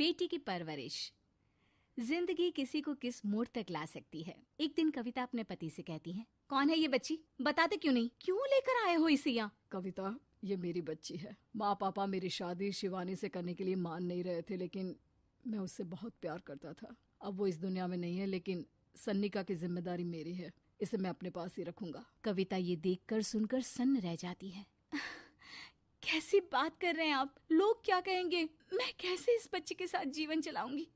बेटी की परवरिश। जिंदगी किसी को किस मोड़ तक ला सकती है। एक दिन कविता अपने पति से कहती है, कौन है ये बच्ची, बताते क्यों नहीं, क्यों लेकर आए हो इसे यहाँ? कविता, ये मेरी बच्ची है। माँ पापा मेरी शादी शिवानी से करने के लिए मान नहीं रहे थे, लेकिन मैं उससे बहुत प्यार करता था। अब वो इस दुनिया में नहीं है, लेकिन सन्निका की जिम्मेदारी मेरी है। इसे मैं अपने पास ही रखूंगा। कविता ये देखकर सुनकर सन्न रह जाती है। कैसी बात कर रहे हैं आप? लोग क्या कहेंगे? मैं कैसे इस बच्चे के साथ जीवन चलाऊंगी?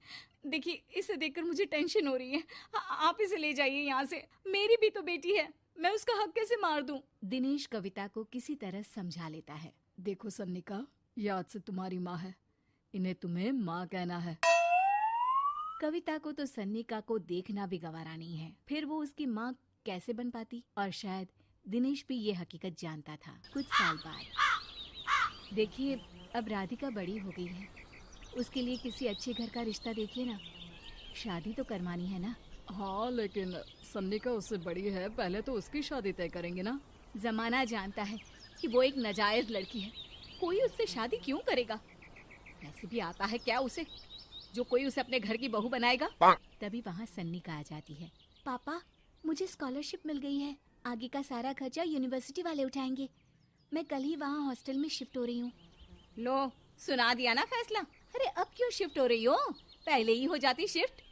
देखिए, इसे देखकर मुझे टेंशन हो रही है। आप इसे ले जाइए यहाँ से। मेरी भी तो बेटी है, मैं उसका हक कैसे मार दूं? दिनेश कविता को किसी तरह समझा लेता है। देखो सन्निका, ये आज से तुम्हारी माँ है, इन्हें तुम्हें माँ कहना है। कविता को तो सन्निका को देखना भी गवारा नहीं है, फिर वो उसकी माँ कैसे बन पाती? और शायद दिनेश भी ये हकीकत जानता था। कुछ साल बाद देखिए, अब राधिका बड़ी हो गई है, उसके लिए किसी अच्छे घर का रिश्ता देखिए ना। शादी तो करवानी है ना? हाँ, लेकिन सन्निका उससे बड़ी है, पहले तो उसकी शादी तय करेंगे ना। जमाना जानता है कि वो एक नाजायज लड़की है, कोई उससे शादी क्यों करेगा? ऐसे भी आता है क्या उसे, जो कोई उसे अपने घर की बहू बनाएगा? तभी वहाँ सन्निका आ जाती है। पापा, मुझे स्कॉलरशिप मिल गई है, आगे का सारा खर्चा यूनिवर्सिटी वाले उठाएंगे। मैं कल ही वहाँ हॉस्टल में शिफ्ट हो रही हूँ। लो, सुना दिया ना फैसला। अरे अब क्यों शिफ्ट हो रही हो? पहले ही हो जाती शिफ्ट।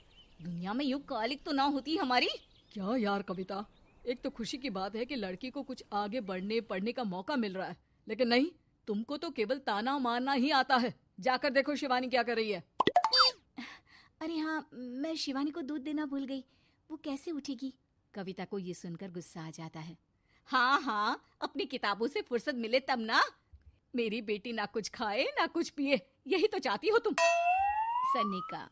दुनिया में यूं कालिक तो ना होती हमारी। क्या यार कविता, एक तो खुशी की बात है कि लड़की को कुछ आगे बढ़ने पढ़ने का मौका मिल रहा है, लेकिन नहीं, तुमको तो केवल ताना मारना ही आता है। जाकर देखो शिवानी क्या कर रही है। अरे हाँ, मैं शिवानी को दूध देना भूल गई, वो कैसे उठेगी? कविता को ये सुनकर गुस्सा आ जाता है। हाँ हाँ, अपनी किताबों से फुर्सत मिले तब ना। मेरी बेटी ना कुछ खाए ना कुछ पिए, यही तो चाहती हो तुम। सन्निका,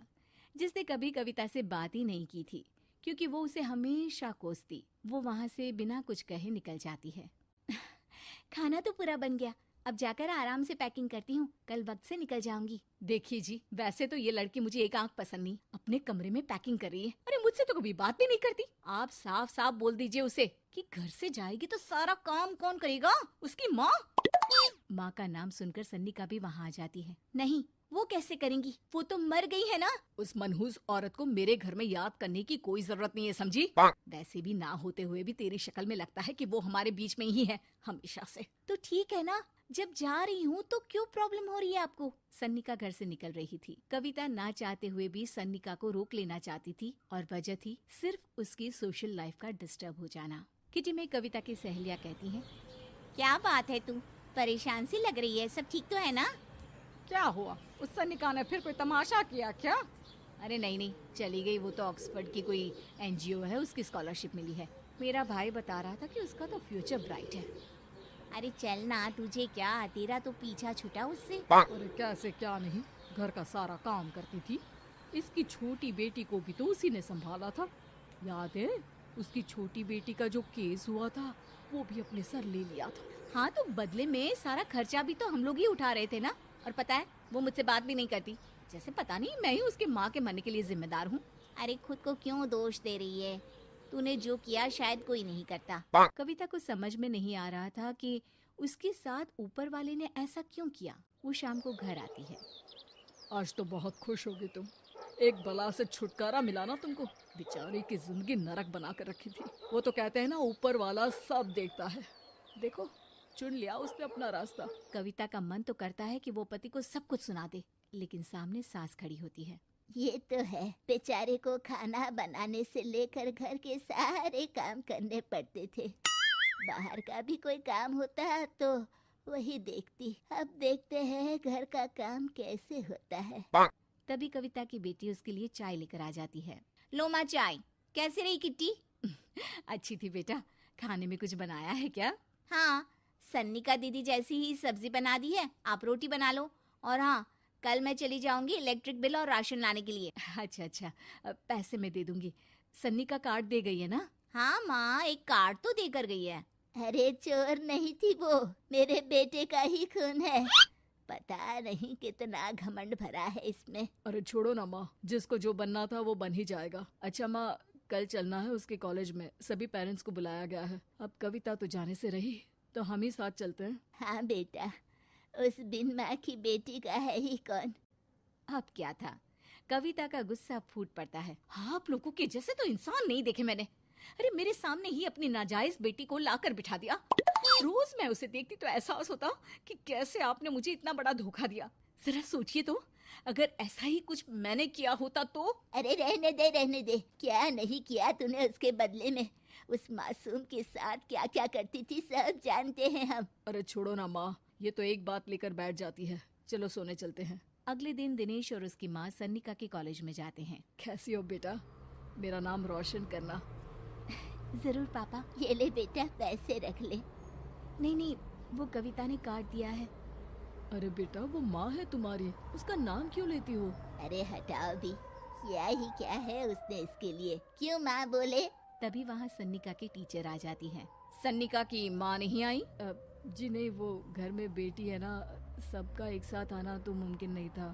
जिसने कभी कविता से बात ही नहीं की थी, क्योंकि वो उसे हमेशा कोसती, वो वहाँ से बिना कुछ कहे निकल जाती है। खाना तो पूरा बन गया, अब जाकर आराम से पैकिंग करती हूँ, कल वक्त से निकल जाऊंगी। देखिए जी, वैसे तो ये लड़की मुझे एक आंख पसंद नहीं, अपने कमरे में पैकिंग कर रही है। अरे मुझसे तो कभी बात भी नहीं करती। आप साफ साफ बोल दीजिए उसे कि घर से जाएगी तो सारा काम कौन करेगा? उसकी माँ। माँ का नाम सुनकर सन्निका भी वहाँ आ जाती है। नहीं, वो कैसे करेंगी, वो तो मर गई है ना। उस मनहूस औरत को मेरे घर में याद करने की कोई जरूरत नहीं है, समझी? वैसे भी ना होते हुए भी तेरी शक्ल में लगता है कि वो हमारे बीच में ही है हमेशा से। तो ठीक है ना, जब जा रही हूँ तो क्यों प्रॉब्लम हो रही है आपको? सन्निका घर से निकल रही थी। कविता ना चाहते हुए भी सन्निका को रोक लेना चाहती थी, और वजह थी सिर्फ उसकी सोशल लाइफ का डिस्टर्ब हो जाना। किटी में कविता की सहेलियाँ कहती हैं, क्या बात है, तू परेशान सी लग रही है, सब ठीक तो है ना? क्या हुआ, उस सन्निका ने फिर कोई तमाशा किया क्या? अरे नहीं नहीं, चली गई, वो तो ऑक्सफोर्ड की कोई NGO है, उसकी स्कॉलरशिप मिली है। मेरा भाई बता रहा था कि उसका तो फ्यूचर ब्राइट है। अरे चल ना, तुझे क्या, तेरा तो पीछा छूटा उससे। अरे कैसे क्या नहीं, घर का सारा काम करती थी। इसकी छोटी बेटी को भी तो उसी ने संभाला था, याद है? उसकी छोटी बेटी का जो केस हुआ था, वो भी अपने सर ले लिया था। हाँ, तो बदले में सारा खर्चा भी तो हम लोग ही उठा रहे थे ना। और पता है, वो मुझसे बात भी नहीं करती, जैसे पता नहीं मैं ही उसके माँ के मरने के लिए जिम्मेदार हूँ। अरे खुद को क्यों दोष दे रही है? तूने जो किया शायद कोई नहीं करता। कविता को समझ में नहीं आ रहा था कि उसके साथ ऊपर वाले ने ऐसा क्यों किया। वो शाम को घर आती है। आज तो बहुत खुश होगी तुम, एक बला से छुटकारा मिला ना तुमको। बेचारी की जिंदगी नरक बना कर रखी थी। वो तो कहते हैं ना, ऊपर वाला सब देखता है। देखो, चुन लिया उसने अपना रास्ता। कविता का मन तो करता है कि वो पति को सब कुछ सुना दे, लेकिन सामने सास खड़ी होती है। ये तो है, बेचारे को खाना बनाने से लेकर घर के सारे काम करने पड़ते थे। बाहर का भी कोई काम होता तो वही देखती। अब देखते हैं घर का काम कैसे होता है। तभी कविता की बेटी उसके लिए चाय लेकर आ जाती है। लो माँ चाय, कैसी रही किट्टी? अच्छी थी बेटा, खाने में कुछ बनाया है क्या? हाँ, सन्निका दीदी जैसी ही सब्जी बना दी है, आप रोटी बना लो। और हाँ, कल मैं चली जाऊंगी इलेक्ट्रिक बिल और राशन लाने के लिए। अच्छा अच्छा, पैसे मैं दे दूंगी। सन्नी का कार्ड दे गई है ना? हाँ माँ, एक कार्ड तो देकर गई है। अरे चोर नहीं थी वो, मेरे बेटे का ही खून है। पता नहीं कितना घमंड भरा है इसमें। अरे छोड़ो ना माँ, जिसको जो बनना था वो बन ही जाएगा। अच्छा माँ, कल चलना है उसके कॉलेज में, सभी पेरेंट्स को बुलाया गया है। अब कविता तो जाने से रही, तो हम ही साथ चलते हैं। हाँ बेटा, उस बिन माँ की बेटी का है ही कौन। अब क्या था, कविता का गुस्सा फूट पड़ता है। हाँ, आप लोगों के जैसे तो इंसान नहीं देखे मैंने। अरे मेरे सामने ही अपनी नाजायज बेटी को लाकर बिठा दिया। रोज मैं उसे देखती तो एहसास होता कि कैसे आपने मुझे इतना बड़ा धोखा दिया। जरा सोचिए तो, अगर ऐसा ही कुछ मैंने किया होता तो। अरे रहने दे, क्या नहीं किया तूने उसके बदले में। उस मासूम के साथ क्या क्या करती थी सब जानते हैं हम। अरे छोड़ो ना माँ, ये तो एक बात लेकर बैठ जाती है। चलो सोने चलते हैं। अगले दिन दिनेश और उसकी माँ सन्निका के कॉलेज में जाते हैं। कैसी हो बेटा, मेरा नाम रोशन करना। जरूर पापा, ये ले बेटा पैसे रख ले। नहीं, वो कविता ने काट दिया है। अरे बेटा, वो माँ है तुम्हारी, उसका नाम क्यों लेती हो? अरे हटाओ भी, क्या ही क्या है उसने इसके लिए, क्यों माँ बोले। तभी वहाँ सन्निका की टीचर आ जाती है। सन्निका की माँ नहीं आई? जी नहीं, वो घर में बेटी है ना, सबका एक साथ आना तो मुमकिन नहीं था।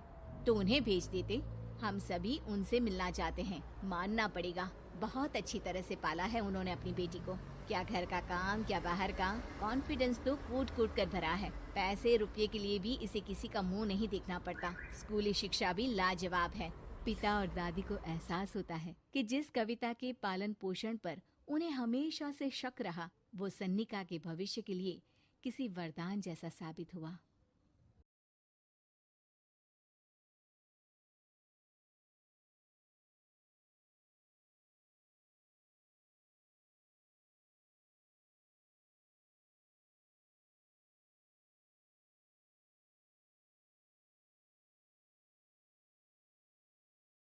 तो उन्हें भेज देते, हम सभी उनसे मिलना चाहते हैं। मानना पड़ेगा, बहुत अच्छी तरह से पाला है उन्होंने अपनी बेटी को। क्या घर का काम, क्या बाहर का, कॉन्फिडेंस तो कूट कूट कर भरा है। पैसे रुपये के लिए भी इसे किसी का मुंह नहीं देखना पड़ता। स्कूली शिक्षा भी लाजवाब है। पिता और दादी को एहसास होता है कि जिस कविता के पालन पोषण पर उन्हें हमेशा से शक रहा, वो सन्निका के भविष्य के लिए किसी वरदान जैसा साबित हुआ।